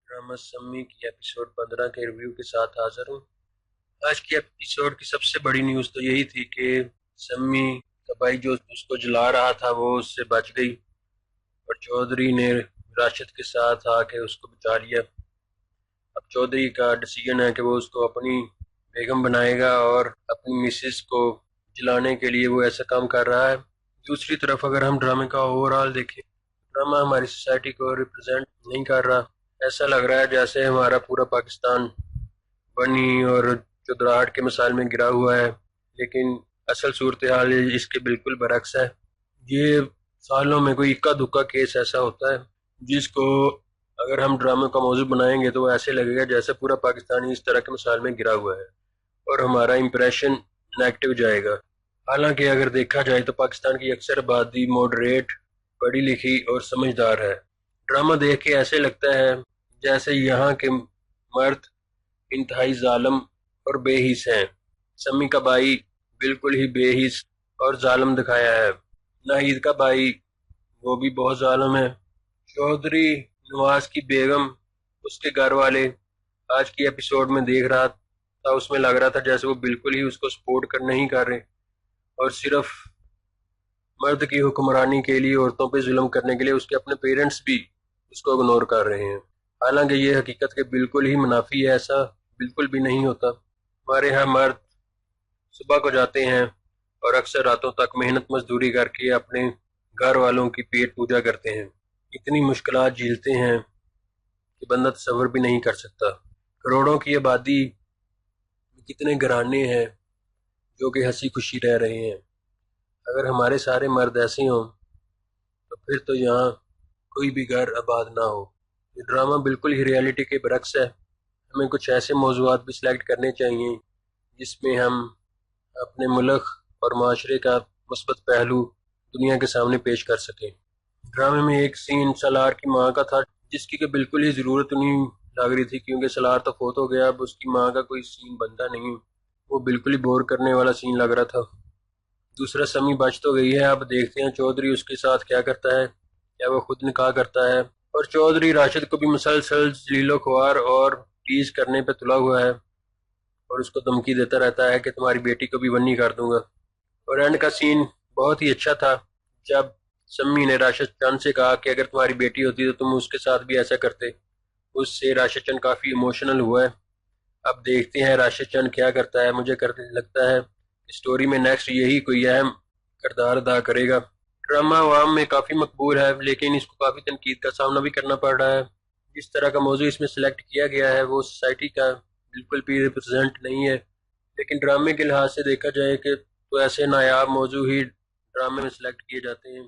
Drama सम्मी की episode 15 के review के साथ हाजिर हूँ। आज की एपिसोड की सबसे बड़ी न्यूज़ तो यही थी कि सम्मी का भाई जो उसको जला रहा था वो उससे बच गई और चौधरी ने राशिद के साथ आके उसको बचा लिया। अब चौधरी का डिसीजन है कि वो उसको अपनी बेगम बनाएगा और अपनी मिसेस को जलाने के लिए वो ऐसा काम कर रहा है। दूसरी तरफ अगर हम ड्रामे का ओवरऑल देखें, ड्रामा हमारी सोसाइटी को रिप्रेजेंट नहीं कर रहा। ऐसा लग रहा है जैसे हमारा पूरा पाकिस्तान बनी और चुदराहट के मिसाल में गिरा हुआ है, लेकिन असल सूरत हाल इसके बिल्कुल बरक्स है। ये सालों में कोई इक्का दुक्का केस ऐसा होता है जिसको अगर हम ड्रामे का मौजू बनाएंगे तो वो ऐसे लगेगा जैसे पूरा पाकिस्तान इस तरह के मिसाल में गिरा हुआ है और हमारा इंप्रेशन नेगेटिव जाएगा। हालांकि अगर देखा जाए तो पाकिस्तान की अक्सर आबादी मॉडरेट, पढ़ी लिखी और समझदार है। ड्रामा देख के ऐसे लगता है जैसे यहाँ के मर्द इंतहाई जालिम और बेहिस हैं। समी का भाई बिल्कुल ही बेहिस और जालिम दिखाया है। नाहिद का भाई वो भी बहुत जालिम है। चौधरी नवाज की बेगम, उसके घर वाले, आज की एपिसोड में देख रहा था उसमें लग रहा था जैसे वो बिल्कुल ही उसको सपोर्ट कर नहीं कर रहे और सिर्फ मर्द की हुक्मरानी के लिए, औरतों पे जुल्म करने के लिए उसके अपने पेरेंट्स भी उसको इग्नोर कर रहे हैं। हालांकि ये हकीकत के बिल्कुल ही मुनाफी है, ऐसा बिल्कुल भी नहीं होता। हमारे यहाँ मर्द सुबह को जाते हैं और अक्सर रातों तक मेहनत मजदूरी करके अपने घर वालों की पेट पूजा करते हैं। इतनी मुश्किलात झेलते हैं कि बंदा तसव्वुर भी नहीं कर सकता। करोड़ों की आबादी में कितने घराने हैं जो कि हंसी खुशी रह रहे हैं। अगर हमारे सारे मर्द ऐसे हों तो फिर तो यहाँ कोई भी घर आबाद ना हो। ये ड्रामा बिल्कुल ही रियलिटी के बरक्स है। हमें कुछ ऐसे मौज़ूआत भी सिलेक्ट करने चाहिए जिसमें हम अपने मुल्क और माशरे का मुस्बत पहलू दुनिया के सामने पेश कर सकें। ड्रामे में एक सीन सलार की माँ का था जिसकी कि बिल्कुल ही ज़रूरत नहीं लग रही थी, क्योंकि सलार तो फोत हो गया, अब उसकी माँ का कोई सीन बनता नहीं। वो बिल्कुल ही बोर करने वाला सीन लग रहा था। दूसरा, समी बच तो गई है, अब देखते हैं चौधरी उसके साथ क्या करता है, क्या वो खुद निकाह करता है। और चौधरी राशिद को भी मुसलसल जलीलो ख्वार और टीज करने पे तुला हुआ है और उसको धमकी देता रहता है कि तुम्हारी बेटी को भी बन्नी कर दूंगा। और एंड का सीन बहुत ही अच्छा था जब सम्मी ने राशिद चंद से कहा कि अगर तुम्हारी बेटी होती तो तुम उसके साथ भी ऐसा करते। उससे राशिद चंद काफी इमोशनल हुआ है। अब देखते हैं राशिद चंद क्या करता है। मुझे करने लगता है स्टोरी में नेक्स्ट यही कोई अहम किरदार अदा करेगा। ड्रामा अवाम में काफी मकबूल है, लेकिन इसको काफी तनकीद का सामना भी करना पड़ रहा है। जिस तरह का मौजू इसमें सिलेक्ट किया गया है वो सोसाइटी का बिल्कुल भी रिप्रेजेंट नहीं है। लेकिन ड्रामे के लिहाज से देखा जाए कि तो ऐसे नायाब मौजू ही ड्रामे में सिलेक्ट किए जाते हैं।